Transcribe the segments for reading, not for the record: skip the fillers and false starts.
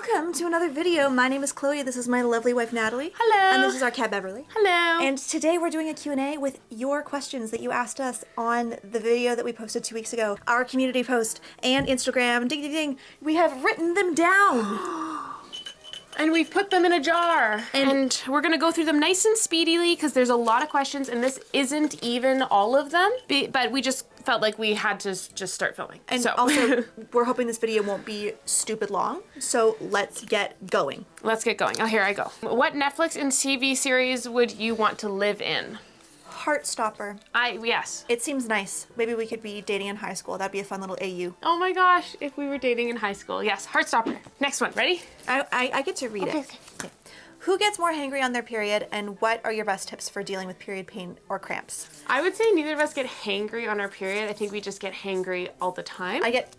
Welcome to another video. My name is Chloe. This is my lovely wife, Natalie. Hello. And this is our cat, Beverly. Hello. And today we're doing a Q&A with your questions that you asked us on the video that we posted 2 weeks ago. Our community post and Instagram. Ding, ding, ding. We have written them down. And we've put them in a jar. And we're going to go through them nice and speedily because there's a lot of questions and this isn't even all of them. But we just felt like we had to just start filming. And so. also, we're hoping this video won't be stupid long. So let's get going. Let's get going. Oh, here I go. What Netflix and TV series would you want to live in? Heartstopper. Yes. It seems nice. Maybe we could be dating in high school. That'd be a fun little AU. Oh my gosh, if we were dating in high school. Yes, Heartstopper. Next one. Ready? I get to read it. Okay. Who gets more hangry on their period, and what are your best tips for dealing with period pain or cramps? I would say neither of us get hangry on our period. I think we just get hangry all the time. I get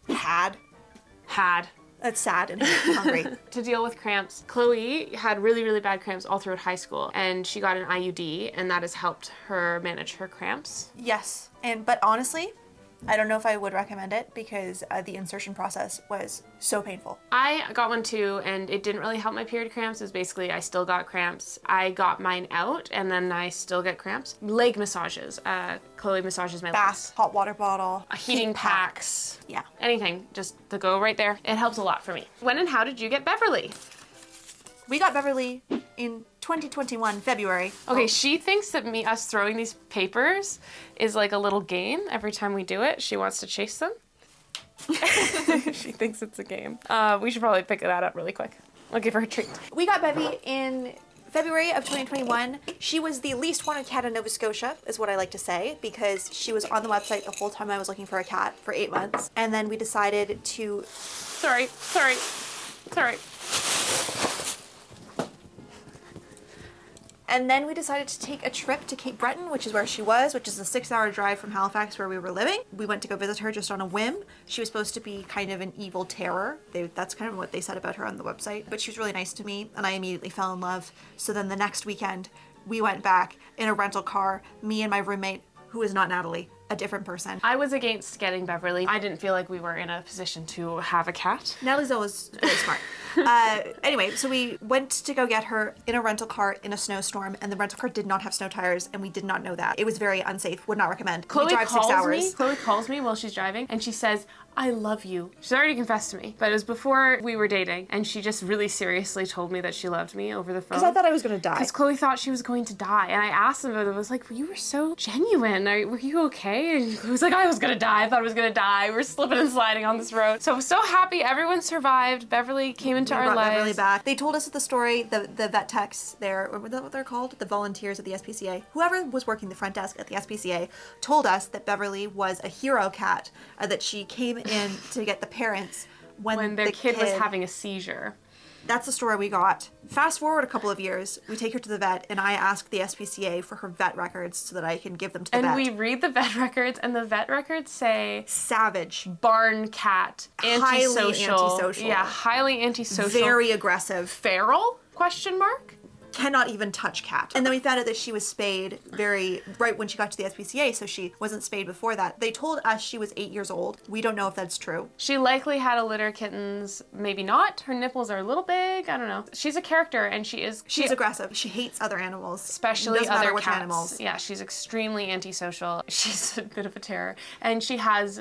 had. That's sad and hungry. To deal with cramps, Chloe had really, really bad cramps all throughout high school, and she got an IUD, and that has helped her manage her cramps. Yes, but honestly, I don't know if I would recommend it because the insertion process was so painful. I got one too, and it didn't really help my period cramps. It was basically I still got cramps. I got mine out, and then I still get cramps. Leg massages. Chloe massages my legs. Bath, hot water bottle, Heating packs. Yeah. Anything, just to go right there. It helps a lot for me. When and how did you get Beverly? We got Beverly in 2021, February. Okay, she thinks that us throwing these papers is like a little game. Every time we do it, she wants to chase them. She thinks it's a game. We should probably pick that up really quick. I'll give her a treat. We got Bevy in February of 2021. She was the least wanted cat in Nova Scotia, is what I like to say, because she was on the website the whole time I was looking for a cat for 8 months. And then we decided to... Sorry. And then we decided to take a trip to Cape Breton, which is where she was, which is a 6-hour drive from Halifax where we were living. We went to go visit her just on a whim. She was supposed to be kind of an evil terror. That's kind of what they said about her on the website. But she was really nice to me, and I immediately fell in love. So then the next weekend, we went back in a rental car, me and my roommate, who is not Natalie, a different person. I was against getting Beverly. I didn't feel like we were in a position to have a cat. Natalie's always very smart. Anyway, so we went to go get her in a rental car in a snowstorm, and the rental car did not have snow tires, and we did not know that. It was very unsafe. Would not recommend. Chloe we drive 6 hours. Chloe calls me while she's driving, and she says, I love you. She's already confessed to me, but it was before we were dating, and she just really seriously told me that she loved me over the phone. Because I thought I was going to die. Because Chloe thought she was going to die, and I asked him, and I was like, you were so genuine. Were you okay? And Chloe was like, I was going to die. I thought I was going to die. We're slipping and sliding on this road. So happy everyone survived. Beverly came into our lives. Beverly back. They told us the story, the vet techs there, what they're called? The volunteers at the SPCA. Whoever was working the front desk at the SPCA told us that Beverly was a hero cat, that she came in to get the parents when their kid was having a seizure. That's the story we got. Fast forward a couple of years, we take her to the vet, and I ask the SPCA for her vet records so that I can give them to the vet. And we read the vet records, and the vet records say... savage. Barn cat. Antisocial. Highly antisocial. Yeah, highly antisocial. Very aggressive. Feral? Question mark? Cannot even touch cat. And then we found out that she was spayed right when she got to the SPCA, so she wasn't spayed before that. They told us she was 8 years old. We don't know if that's true. She likely had a litter of kittens, maybe not. Her nipples are a little big, I don't know. She's a character, and she's aggressive. She hates other animals. Especially other cats. Animals. Yeah, she's extremely antisocial. She's a bit of a terror. And she has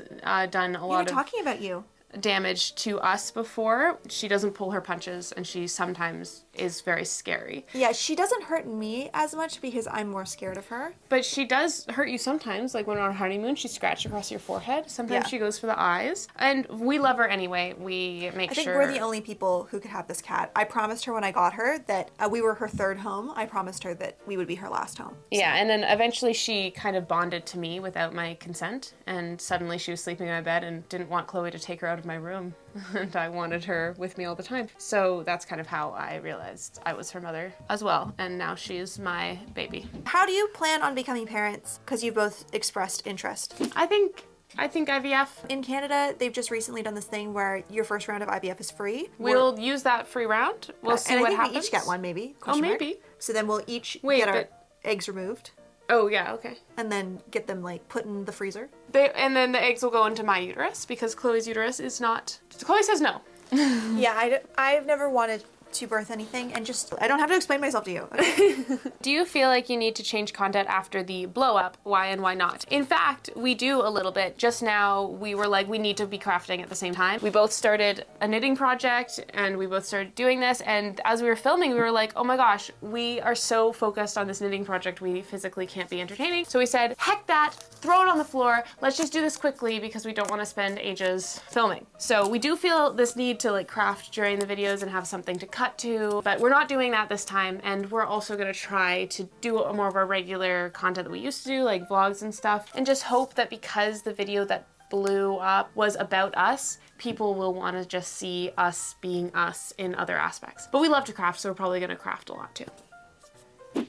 done a lot of... talking about you. Damage to us before. She doesn't pull her punches, and she sometimes is very scary. Yeah, she doesn't hurt me as much because I'm more scared of her. But she does hurt you sometimes, like when on our honeymoon, she scratched across your forehead. Sometimes she goes for the eyes. And we love her anyway. We make sure... I think we're the only people who could have this cat. I promised her when I got her that we were her third home. I promised her that we would be her last home. So. Yeah, and then eventually she kind of bonded to me without my consent, and suddenly she was sleeping in my bed and didn't want Chloe to take her out of my room, and I wanted her with me all the time. So that's kind of how I realized I was her mother as well, and now she's my baby. How do you plan on becoming parents? Because you both expressed interest. I think IVF. In Canada, they've just recently done this thing where your first round of IVF is free. We'll use that free round. We'll see what happens. We each get one, maybe. Maybe. So then we'll each get our eggs removed. Oh, yeah, okay. And then get them, like, put in the freezer. And then the eggs will go into my uterus because Chloe's uterus is not... Chloe says no. Yeah, I've never wanted to birth anything, and just, I don't have to explain myself to you. Do you feel like you need to change content after the blow up? Why and why not? In fact, we do a little bit. Just now, we were like, we need to be crafting at the same time. We both started a knitting project and we both started doing this. And as we were filming, we were like, oh my gosh, we are so focused on this knitting project, we physically can't be entertaining. So we said, heck that, throw it on the floor. Let's just do this quickly because we don't want to spend ages filming. So we do feel this need to like craft during the videos and have something to cut to, but we're not doing that this time. And we're also going to try to do more of our regular content that we used to do, like vlogs and stuff, and just hope that because the video that blew up was about us, people will want to just see us being us in other aspects. But we love to craft, so we're probably going to craft a lot too.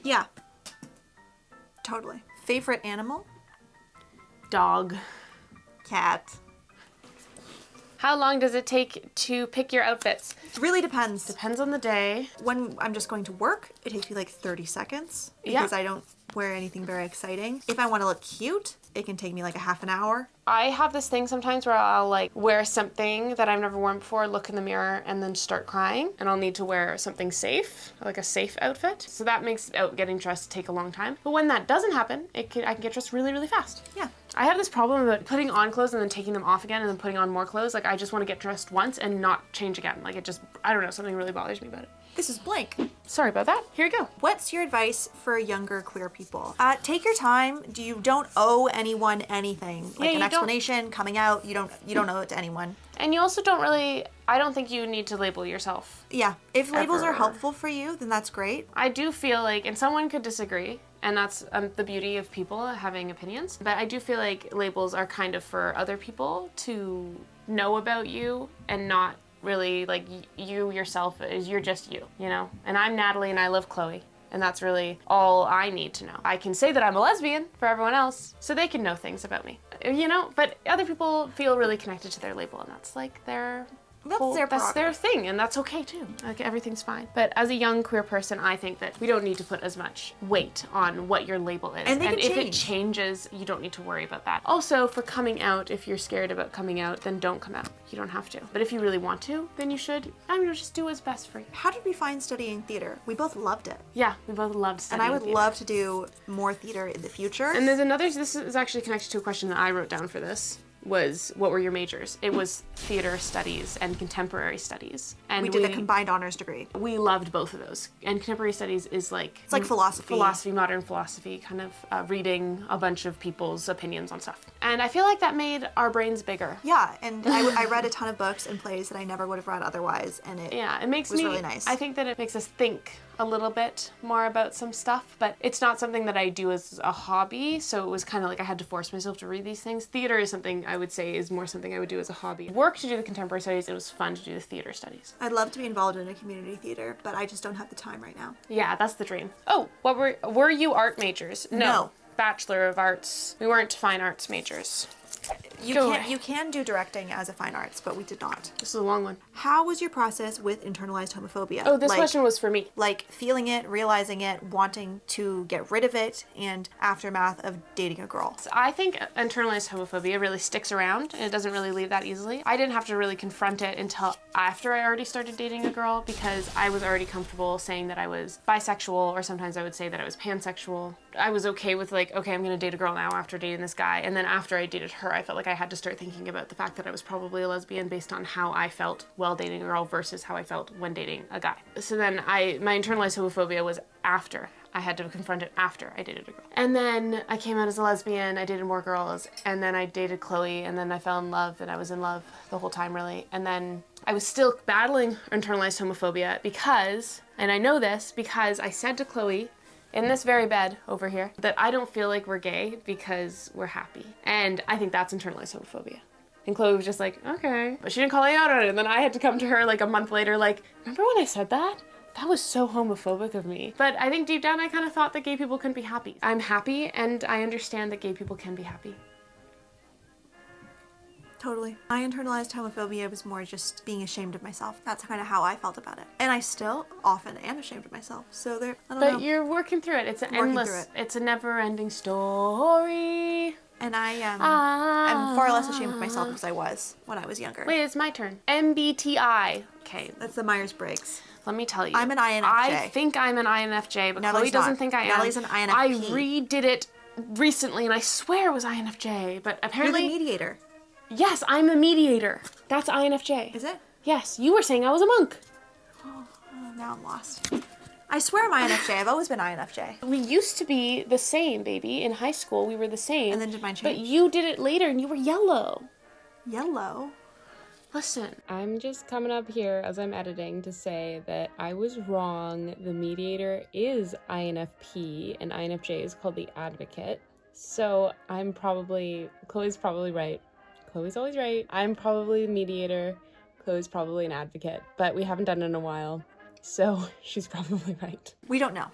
Yeah. Totally. Favorite animal? Dog. Cat. How long does it take to pick your outfits? It really depends. Depends on the day. When I'm just going to work, it takes me like 30 seconds because Yeah. I don't wear anything very exciting. If I want to look cute, it can take me like a half an hour. I have this thing sometimes where I'll like wear something that I've never worn before, look in the mirror, and then start crying. And I'll need to wear something safe, like a safe outfit. So that makes getting dressed take a long time. But when that doesn't happen, I can get dressed really, really fast. Yeah. I have this problem about putting on clothes and then taking them off again and then putting on more clothes. Like I just want to get dressed once and not change again. Like it just, I don't know, something really bothers me about it. This is blank. Sorry about that. Here you go. What's your advice for younger queer people? Take your time. You don't owe anyone anything. Like you an don't. explanation, coming out, you don't owe it to anyone. And you also don't really, I don't think you need to label yourself. Yeah. If labels are Ever. helpful for you, then that's great. I do feel like, and someone could disagree, and that's the beauty of people having opinions, but I do feel like labels are kind of for other people to know about you and not really like you yourself, you're just you know? And I'm Natalie and I love Chloe. And that's really all I need to know. I can say that I'm a lesbian for everyone else, so they can know things about me, you know? But other people feel really connected to their label, and that's like their that's their thing, and that's okay too. Like everything's fine. But as a young queer person, I think that we don't need to put as much weight on what your label is. And if it changes, you don't need to worry about that. Also, for coming out, if you're scared about coming out, then don't come out. You don't have to. But if you really want to, then you should. I mean, just do what's best for you. How did we find studying theater? We both loved it. Yeah, we both loved studying And I would theater. love to do more theater in the future. And there's another, this is actually connected to a question that I wrote down for this, was what were your majors? It was theater studies and contemporary studies. And we did a combined honors degree. We loved both of those. And contemporary studies is like... It's like philosophy. Philosophy, modern philosophy, kind of reading a bunch of people's opinions on stuff. And I feel like that made our brains bigger. Yeah, and I read a ton of books and plays that I never would have read otherwise, and it makes was me really nice. I think that it makes us think a little bit more about some stuff, but it's not something that I do as a hobby, so it was kind of like I had to force myself to read these things. Theater is something I would say is more something I would do as a hobby. Work to do the contemporary studies, it was fun to do the theater studies. I'd love to be involved in a community theater, but I just don't have the time right now. Yeah, that's the dream. Oh, what were you art majors? No. Bachelor of Arts. We weren't fine arts majors. You can do directing as a fine arts, but we did not. This is a long one. How was your process with internalized homophobia? Oh, this question was for me. Like feeling it, realizing it, wanting to get rid of it, and aftermath of dating a girl. So I think internalized homophobia really sticks around, and it doesn't really leave that easily. I didn't have to really confront it until after I already started dating a girl, because I was already comfortable saying that I was bisexual, or sometimes I would say that I was pansexual. I was okay with like, okay, I'm gonna date a girl now after dating this guy, and then after I dated her, I felt like I had to start thinking about the fact that I was probably a lesbian based on how I felt while dating a girl versus how I felt when dating a guy. So then my internalized homophobia was after. I had to confront it after I dated a girl. And then I came out as a lesbian, I dated more girls, and then I dated Chloe, and then I fell in love, and I was in love the whole time really. And then I was still battling internalized homophobia because, and I know this because I said to Chloe, in this very bed over here, that I don't feel like we're gay because we're happy. And I think that's internalized homophobia. And Chloe was just like, okay. But she didn't call me out on it. And then I had to come to her like a month later, like, remember when I said that? That was so homophobic of me. But I think deep down I kind of thought that gay people couldn't be happy. I'm happy, and I understand that gay people can be happy. Totally. My internalized homophobia was more just being ashamed of myself. That's kind of how I felt about it. And I still often am ashamed of myself. So I don't know. But you're working through it. It's an Working endless, through it. it's a never-ending story. And I'm far less ashamed of myself because I was when I was younger. Wait, it's my turn. MBTI. Okay, That's the Myers-Briggs. let me tell you. I'm an INFJ. I think I'm an INFJ, but Natalie's Chloe doesn't not. think I am. Natalie's an INFP. I redid it recently, and I swear it was INFJ, but You're apparently... the mediator. Yes, I'm a mediator. That's INFJ. Is it? Yes, you were saying I was a monk. Oh, now I'm lost. I swear I'm INFJ. I've always been INFJ. We used to be the same, baby. In high school, we were the same. And then did mine change? But you did it later, and you were yellow. Yellow? Listen. I'm just coming up here as I'm editing to say that I was wrong. The mediator is INFP, and INFJ is called the advocate. So Chloe's probably right. Chloe's always right. I'm probably the mediator. Chloe's probably an advocate, but we haven't done it in a while. So she's probably right. We don't know.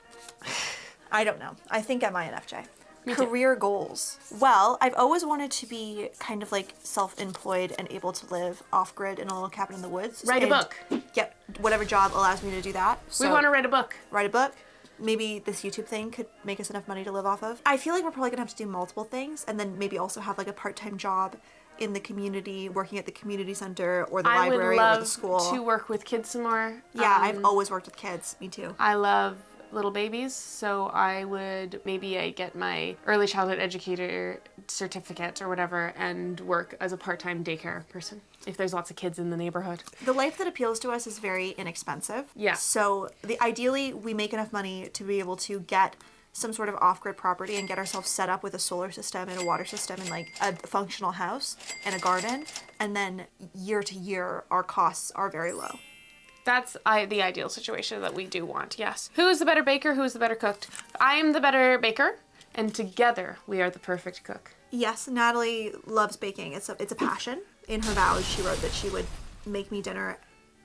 I don't know. I think I'm INFJ. Me too. Career goals. Well, I've always wanted to be kind of like self-employed and able to live off-grid in a little cabin in the woods. Write a book. Yep. Whatever job allows me to do that. So, We want to write a book. write a book. Maybe this YouTube thing could make us enough money to live off of. I feel like we're probably gonna have to do multiple things and then maybe also have like a part-time job in the community, working at the community center or the library or the school. I would love to work with kids some more. Yeah, I've always worked with kids. Me too. I love little babies, so I would maybe get my early childhood educator certificate or whatever and work as a part-time daycare person if there's lots of kids in the neighborhood. The life that appeals to us is very inexpensive. Yeah. So ideally we make enough money to be able to get some sort of off-grid property and get ourselves set up with a solar system and a water system and like a functional house and a garden, and then year to year our costs are very low. That's the ideal situation that we do want, yes. Who is the better baker? Who is the better cook? I am the better baker, and together we are the perfect cook. Yes, Natalie loves baking. It's a passion. In her vows, she wrote that she would make me dinner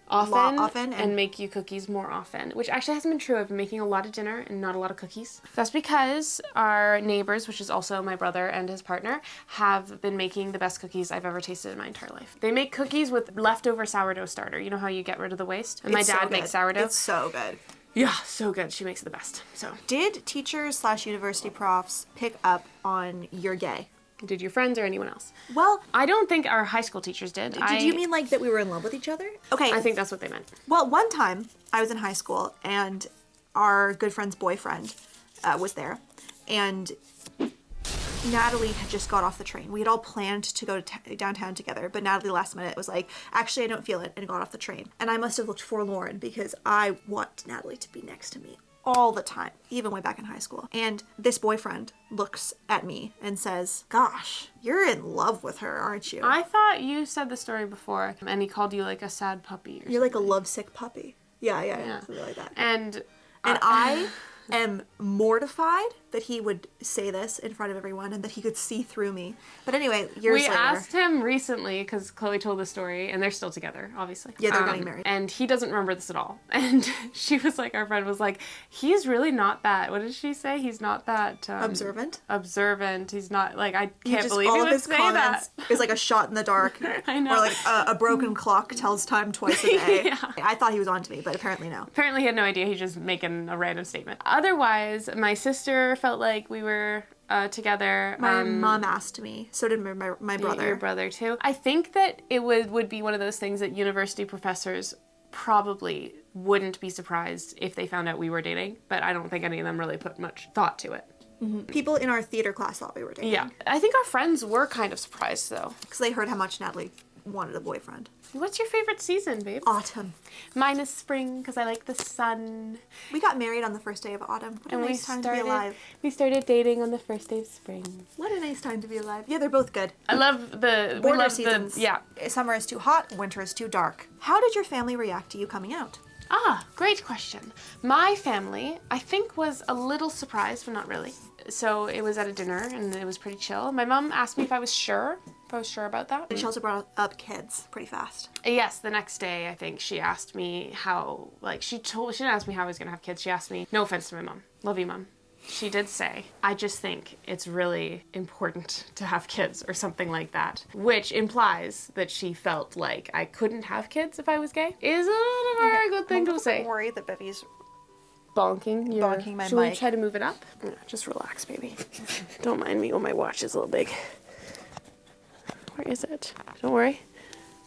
often and make you cookies more often, which actually hasn't been true. I've been making a lot of dinner and not a lot of cookies. That's because our neighbors, which is also my brother and his partner, have been making the best cookies I've ever tasted in my entire life. They make cookies with leftover sourdough starter. You know how you get rid of the waste? And my dad makes sourdough. It's so good. Yeah, so good. She makes it the best. So, Did teachers/university profs pick up on you're gay? did your friends or anyone else? Well, I don't think our high school teachers did. did you mean like that we were in love with each other? Okay. I think that's what they meant. Well, one time I was in high school and our good friend's boyfriend was there, and Natalie had just got off the train. We had all planned to go to downtown together, but Natalie last minute was like, actually I don't feel it, and got off the train. And I must have looked forlorn because I want Natalie to be next to me all the time, even way back in high school. And this boyfriend looks at me and says, gosh, you're in love with her, aren't you? I thought you said the story before, and he called you like a sad puppy or You're like a lovesick puppy. Yeah, something like that. And I am mortified that he would say this in front of everyone and that he could see through me. But anyway, years we later. asked him recently, because Chloe told the story, and they're still together, obviously. Yeah, they're getting married. And he doesn't remember this at all. And she was like, our friend was like, he's really not that, what did she say? He's not that... Observant? Observant. He's not, like, I He can't just, believe all he of would his say comments that. is like a shot in the dark. I know. Or like a broken clock tells time twice a day. Yeah. I thought he was on to me, but apparently no. Apparently he had no idea, he's just making a random statement. Otherwise, my sister felt like we were together. My mom asked me. So did my brother. Your brother too. I think that it would be one of those things that university professors probably wouldn't be surprised if they found out we were dating, but I don't think any of them really put much thought to it. Mm-hmm. People in our theater class thought we were dating. Yeah. I think our friends were kind of surprised though. Because they heard how much Natalie wanted a boyfriend. What's your favorite season, babe? Autumn. Mine is spring because I like the sun. We got married on the first day of autumn. What a nice time to be alive. We started dating on the first day of spring. What a nice time to be alive. Yeah, they're both good. I love the... Border seasons. Yeah. Summer is too hot, winter is too dark. How did your family react to you coming out? Ah, great question. My family, I think, was a little surprised, but not really. So it was at a dinner, and it was pretty chill. My mom asked me if I was sure about that. And she also brought up kids pretty fast. Yes, the next day, I think, she asked me how, like, she didn't ask me how I was going to have kids. She asked me, no offense to my mom, love you, Mom. She did say, I just think it's really important to have kids or something like that, which implies that she felt like I couldn't have kids if I was gay. Is not a very good thing to say. I'm worried that Bevy's bonking my Should we mic. try to move it up? No, just relax, baby. Don't mind me when my watch is a little big. Where is it? Don't worry.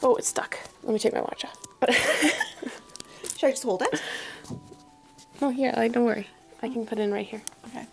Oh, it's stuck. Let me take my watch off. Should I just hold it? Oh, here, don't worry. I can put it in right here. Okay.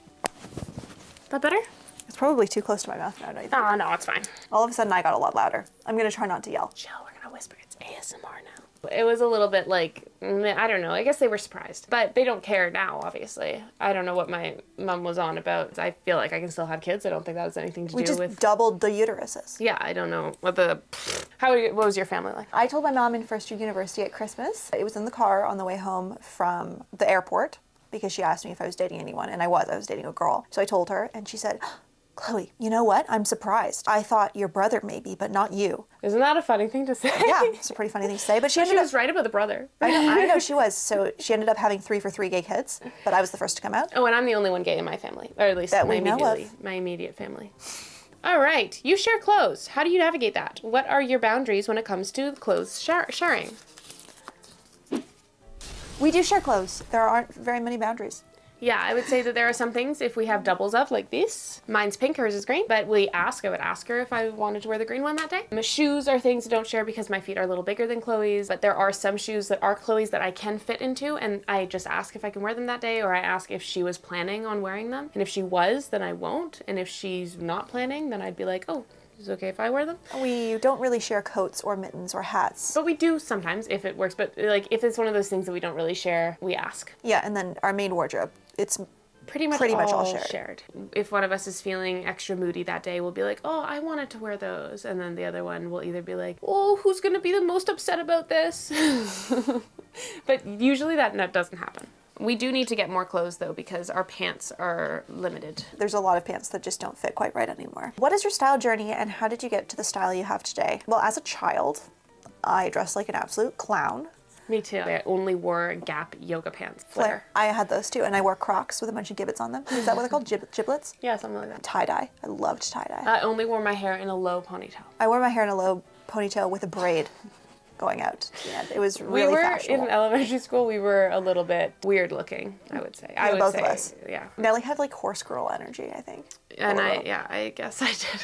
That better? It's probably too close to my mouth now, don't you think? Oh, no, it's fine. All of a sudden I got a lot louder. I'm gonna try not to yell. Chill, we're gonna whisper. It's ASMR now. It was a little bit like, I don't know, I guess they were surprised. But they don't care now, obviously. I don't know what my mom was on about. I feel like I can still have kids. I don't think that has anything to We do just with... doubled the uteruses. Yeah, I don't know what what was your family like? I told my mom in first year university at Christmas. It was in the car on the way home from the airport because she asked me if I was dating anyone, and I was dating a girl. So I told her, and she said, Chloe, you know what? I'm surprised. I thought your brother maybe, but not you. Isn't that a funny thing to say? Yeah, it's a pretty funny thing to say, but she was right about the brother. I know she was. So she ended up having 3 for 3 gay kids, but I was the first to come out. Oh, and I'm the only one gay in my family, or at least That we know of. my immediate family. All right, you share clothes. How do you navigate that? What are your boundaries when it comes to clothes sharing? We do share clothes. There aren't very many boundaries. Yeah, I would say that there are some things, if we have doubles of, like this. Mine's pink, hers is green. But I would ask her if I wanted to wear the green one that day. My shoes are things I don't share because my feet are a little bigger than Chloe's. But there are some shoes that are Chloe's that I can fit into. And I just ask if I can wear them that day. Or I ask if she was planning on wearing them. And if she was, then I won't. And if she's not planning, then I'd be like, oh, is it okay if I wear them? We don't really share coats or mittens or hats. But we do sometimes if it works. But like if it's one of those things that we don't really share, we ask. Yeah, and then our main wardrobe. It's pretty much all shared. If one of us is feeling extra moody that day, we'll be like, oh, I wanted to wear those. And then the other one will either be like, oh, who's going to be the most upset about this? But usually that doesn't happen. We do need to get more clothes, though, because our pants are limited. There's a lot of pants that just don't fit quite right anymore. What is your style journey, and how did you get to the style you have today? Well, as a child, I dressed like an absolute clown. Me too. I only wore Gap yoga pants. Flare. I had those too, and I wore Crocs with a bunch of gibbets on them. Is that what they're called? Giblets? Yeah, something like that. Tie-dye. I loved tie-dye. I only wore my hair in a low ponytail. I wore my hair in a low ponytail with a braid going out to the end. It was really fashionable. In elementary school, we were a little bit weird looking, I would say. Yeah, both of us. Yeah. Nellie had like horse girl energy, I think. And I guess I did.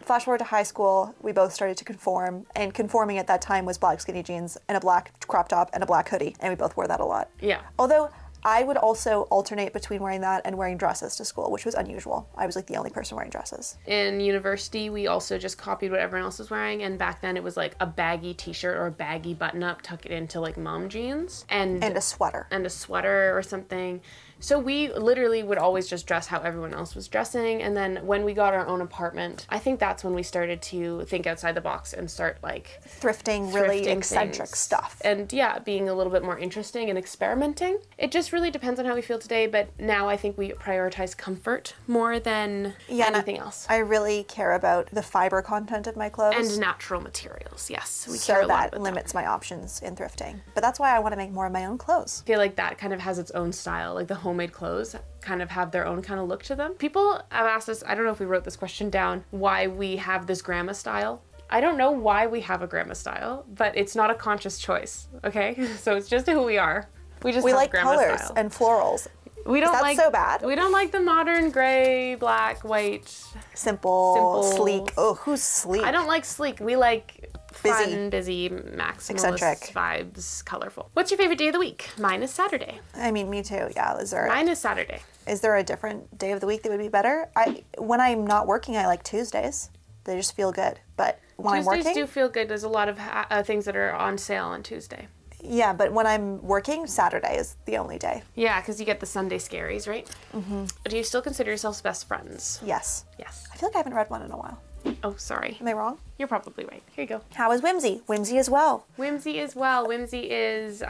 Flash forward to high school, we both started to conform, and conforming at that time was black skinny jeans and a black crop top and a black hoodie, and we both wore that a lot. Yeah. Although I would also alternate between wearing that and wearing dresses to school, which was unusual. I was like the only person wearing dresses. In university, we also just copied what everyone else was wearing, and back then it was like a baggy t-shirt or a baggy button-up, tuck it into like mom jeans. And a sweater. And a sweater or something. So we literally would always just dress how everyone else was dressing. And then when we got our own apartment, I think that's when we started to think outside the box and start like thrifting really eccentric stuff. And yeah, being a little bit more interesting and experimenting. It just really depends on how we feel today. But now I think we prioritize comfort more than anything else. I really care about the fiber content of my clothes. And natural materials, yes. We so care a lot that about limits my options in thrifting. But that's why I want to make more of my own clothes. I feel like that kind of has its own style. Like the homemade clothes kind of have their own kind of look to them. People have asked us, I don't know if we wrote this question down, why we have this grandma style. I don't know why we have a grandma style, but it's not a conscious choice, okay? So it's just who we are. We have like grandma colors style. And florals. We don't Is that like so bad? We don't like the modern gray, black, white. Simple, sleek. Oh, who's sleek? I don't like sleek. We like fun, busy, maximalist eccentric vibes, colorful. What's your favorite day of the week? Mine is Saturday. I mean, me too. Yeah, Mine is Saturday. Is there a different day of the week that would be better? When I'm not working, I like Tuesdays. They just feel good. But when I'm working, Tuesdays do feel good. There's a lot of things that are on sale on Tuesday. Yeah, but when I'm working, Saturday is the only day. Yeah, because you get the Sunday scaries, right? Mm-hmm. Do you still consider yourselves best friends? Yes. Yes. I feel like I haven't read one in a while. Oh, sorry. Am I wrong? You're probably right. Here you go. How is Whimsy? Whimsy as well. Whimsy as well. Whimsy is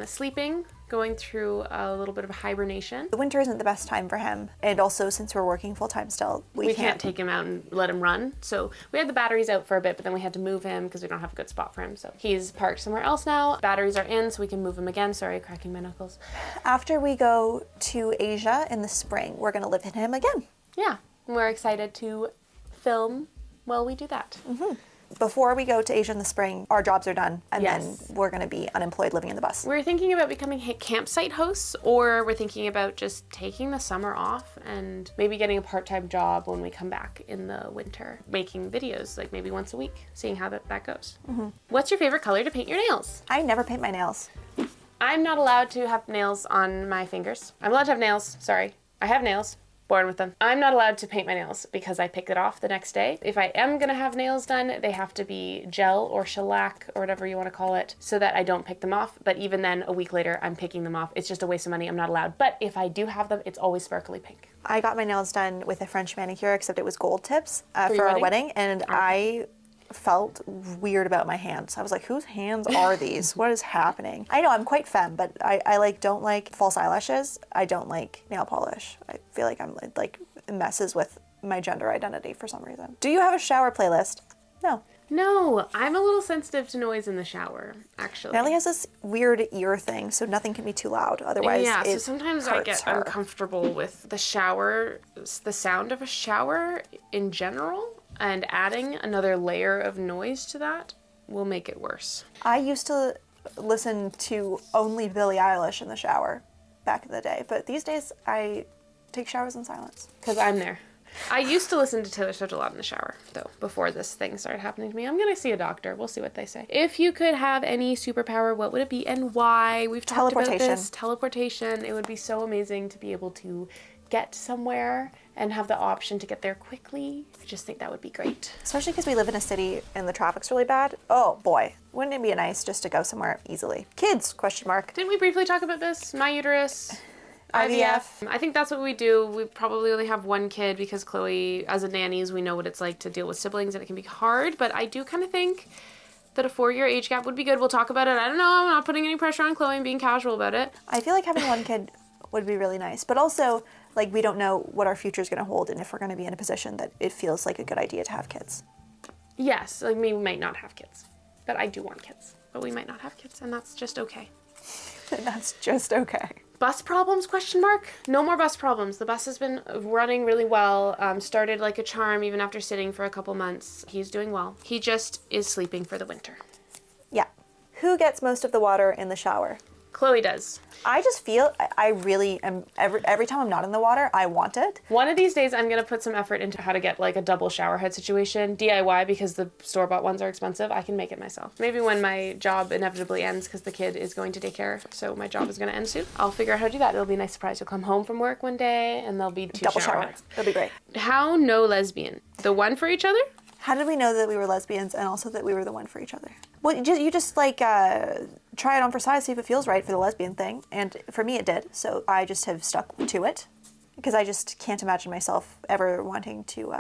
sleeping, going through a little bit of hibernation. The winter isn't the best time for him. And also, since we're working full-time still, we can't take him out and let him run. So we had the batteries out for a bit, but then we had to move him because we don't have a good spot for him. So he's parked somewhere else now. Batteries are in, so we can move him again. Sorry, cracking my knuckles. After we go to Asia in the spring, we're going to live in him again. Yeah, we're excited to film while we do that. Mm-hmm. before we go to Asia in the spring, our jobs are done, and Yes. then we're going to be unemployed living in the bus. We're thinking about becoming campsite hosts, or we're thinking about just taking the summer off and maybe getting a part-time job when we come back in the winter, making videos like maybe once a week, seeing how that goes. What's your favorite color to paint your nails? I never paint my nails. I'm not allowed to have nails on my fingers. I'm allowed to have nails, sorry. I have nails. Born with them. I'm not allowed to paint my nails because I pick it off the next day. If I am gonna have nails done, they have to be gel or shellac or whatever you want to call it so that I don't pick them off. But even then, a week later, I'm picking them off. It's just a waste of money. I'm not allowed. But if I do have them, it's always sparkly pink. I got my nails done with a French manicure, except it was gold tips your for our wedding? wedding, and I felt weird about my hands. I was like, whose hands are these? What is happening? I know I'm quite femme, but I like don't like false eyelashes. I don't like nail polish. I feel like I'm like it messes with my gender identity for some reason. Do you have a shower playlist? No. No, I'm a little sensitive to noise in the shower, actually. Natalie has this weird ear thing, so nothing can be too loud. Otherwise, Yeah, so it sometimes I hurts get her. uncomfortable with the shower, the sound of a shower in general, and adding another layer of noise to that will make it worse. I used to listen to only Billie Eilish in the shower back in the day, but these days I take showers in silence. Because I'm there. I used to listen to Taylor Swift a lot in the shower, though, before this thing started happening to me. I'm going to see a doctor. We'll see what they say. If you could have any superpower, what would it be and why? We've talked about this. Teleportation. It would be so amazing to be able to get somewhere and have the option to get there quickly. I just think that would be great. Especially because we live in a city and the traffic's really bad. Oh boy, wouldn't it be nice just to go somewhere easily? Kids, question mark. Didn't we briefly talk about this? My uterus. IVF. I think that's what we do. We probably only have one kid because Chloe, as a nannies, we know what it's like to deal with siblings and it can be hard. But I do kind of think that a 4-year age gap would be good. We'll talk about it. I don't know. I'm not putting any pressure on Chloe and being casual about it. I feel like having one kid would be really nice, but also like we don't know what our future is going to hold and if we're going to be in a position that it feels like a good idea to have kids. Yes, like we might not have kids, but I do want kids. But we might not have kids, and that's just okay. And that's just okay. Bus problems, question mark? No more bus problems. The bus has been running really well. Started like a charm even after sitting for a couple months. He's doing well. He just is sleeping for the winter. Yeah. Who gets most of the water in the shower? Chloe does. I just feel I really am every time I'm not in the water, I want it. One of these days I'm going to put some effort into how to get like a double shower head situation. DIY because the store-bought ones are expensive. I can make it myself. Maybe when my job inevitably ends because the kid is going to daycare, so my job is going to end soon, I'll figure out how to do that. It'll be a nice surprise. You'll come home from work one day and there'll be 2 Double shower shower. heads. That'd be great. How no lesbian? The one for each other? How did we know that we were lesbians and also that we were the one for each other? Well, you just like try it on for size, see if it feels right for the lesbian thing. And for me, it did. So I just have stuck to it because I just can't imagine myself ever wanting to,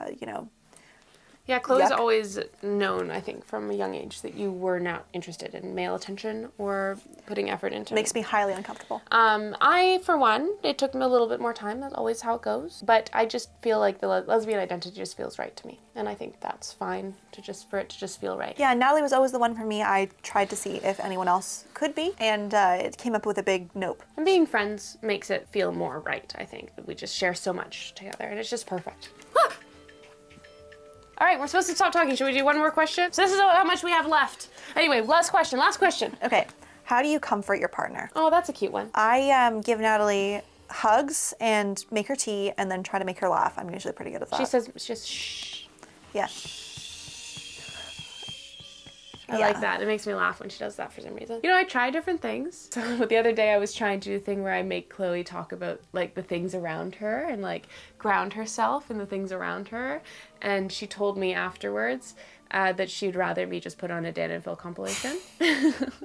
Yeah, Chloe's Yuck. always known, I think, from a young age that you were not interested in male attention or putting effort into makes me highly uncomfortable. I, for one, it took me a little bit more time. That's always how it goes. But I just feel like the lesbian identity just feels right to me. And I think that's fine for it to just feel right. Yeah, Natalie was always the one for me. I tried to see if anyone else could be, and it came up with a big nope. And being friends makes it feel more right, I think. That we just share so much together, and it's just perfect. All right, we're supposed to stop talking. Should we do one more question? So this is how much we have left. Anyway, last question. Okay, how do you comfort your partner? Oh, that's a cute one. I give Natalie hugs and make her tea and then try to make her laugh. I'm usually pretty good at that. She says, just shh. Yeah. I like that. It makes me laugh when she does that for some reason. You know, I try different things. So the other day I was trying to do a thing where I make Chloe talk about like the things around her and like ground herself in the things around her. And she told me afterwards that she'd rather me just put on a Dan and Phil compilation.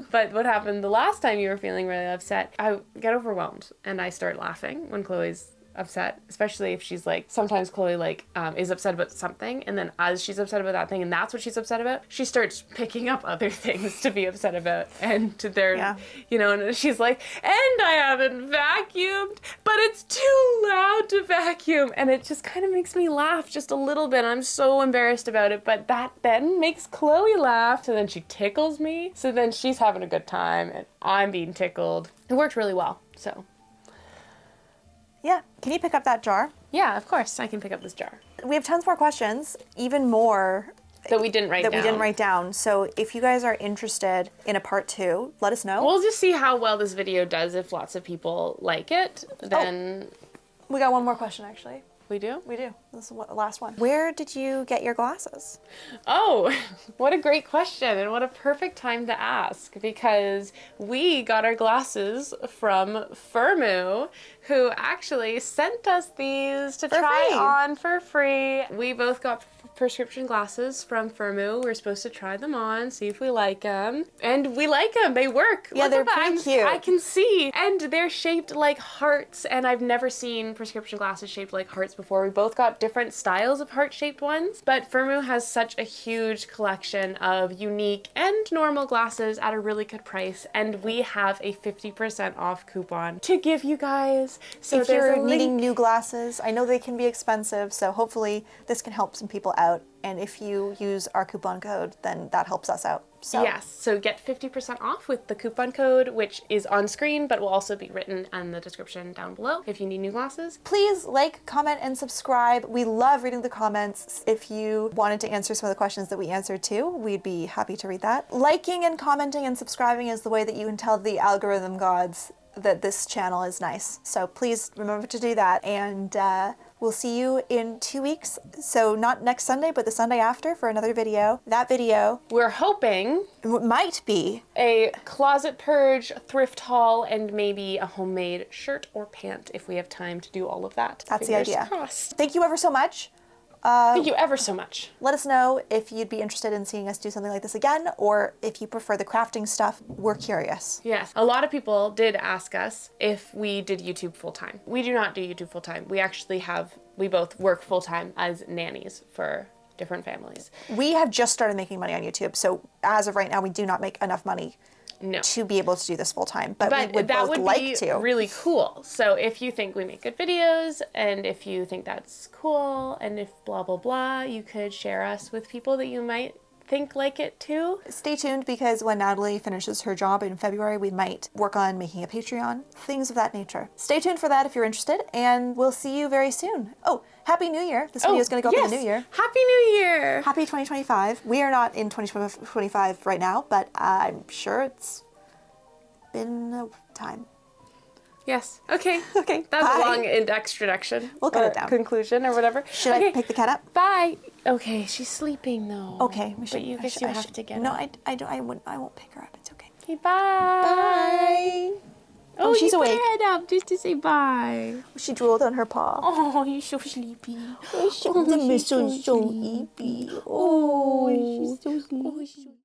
But what happened the last time you were feeling really upset, I get overwhelmed and I start laughing when Chloe's upset, especially if she's like, sometimes Chloe like is upset about something, and then as she's upset about that thing and that's what she's upset about, she starts picking up other things to be upset about, and to their you know, and she's like, and I haven't vacuumed, but it's too loud to vacuum, and it just kind of makes me laugh just a little bit. I'm so embarrassed about it, but that then makes Chloe laugh, so then she tickles me, so then she's having a good time and I'm being tickled. It worked really well. So Yeah. Can you pick up that jar? yeah, of course I can pick up this jar. We have tons more questions, even more That we didn't write that down. we didn't write down. So if you guys are interested in a part 2, let us know. We'll just see how well this video does. If lots of people like it, then We got one more question, actually. we do. We do. This is the last one. Where did you get your glasses? Oh, what a great question, and what a perfect time to ask, because we got our glasses from Firmu, who actually sent us these to try free. on for free. We both got prescription glasses from Firmu. We're supposed to try them on, see if we like them. And we like them. They work. Yeah, Look they're at that. pretty cute. I can see. And they're shaped like hearts, and I've never seen prescription glasses shaped like hearts before. We both got different styles of heart-shaped ones, but Firmu has such a huge collection of unique and normal glasses at a really good price, and we have a 50% off coupon to give you guys. So if there's you're a needing link. new glasses, I know they can be expensive, so hopefully this can help some people out. And if you use our coupon code, then that helps us out. So Yes, so get 50% off with the coupon code, which is on screen, but will also be written in the description down below if you need new glasses. please like, comment, and subscribe. We love reading the comments. If you wanted to answer some of the questions that we answered too, we'd be happy to read that. Liking and commenting and subscribing is the way that you can tell the algorithm gods that this channel is nice. So please remember to do that. And we'll see you in 2 weeks. So not next Sunday, but the Sunday after for another video. That video We're hoping might be a closet purge, thrift haul, and maybe a homemade shirt or pant if we have time to do all of that. That's the Fingers idea. crossed. Thank you ever so much. Thank you ever so much. Let us know if you'd be interested in seeing us do something like this again, or if you prefer the crafting stuff. We're curious. Yes, a lot of people did ask us if we did YouTube full-time. We do not do YouTube full-time. We both work full-time as nannies for different families. We have just started making money on YouTube, so as of right now, we do not make enough money No. to be able to do this full time, but we But would that both would like be to. really cool. So if you think we make good videos, and if you think that's cool, and if blah, blah, blah, you could share us with people that you might think like it too. Stay tuned, because when Natalie finishes her job in February, we might work on making a Patreon, things of that nature. Stay tuned for that if you're interested, and we'll see you very soon. Oh, Happy New Year. This video is going to go up in the new year. Happy New Year! Happy 2025. We are not in 2025 right now, but I'm sure it's been a time. Yes. Okay. Okay, That's bye. a long introduction. We'll cut or it down. Conclusion or whatever. Should I pick the cat up? Bye. Okay, she's sleeping though. Okay, we should. But you I guess should- you I have should- to get No, up. I won't pick her up. It's okay. Okay, bye. Bye. Oh, she's you awake. put her head up just to say bye. She drooled on her paw. Oh, you're so sleepy. Oh, she's so sleepy. Oh, she's so sleepy.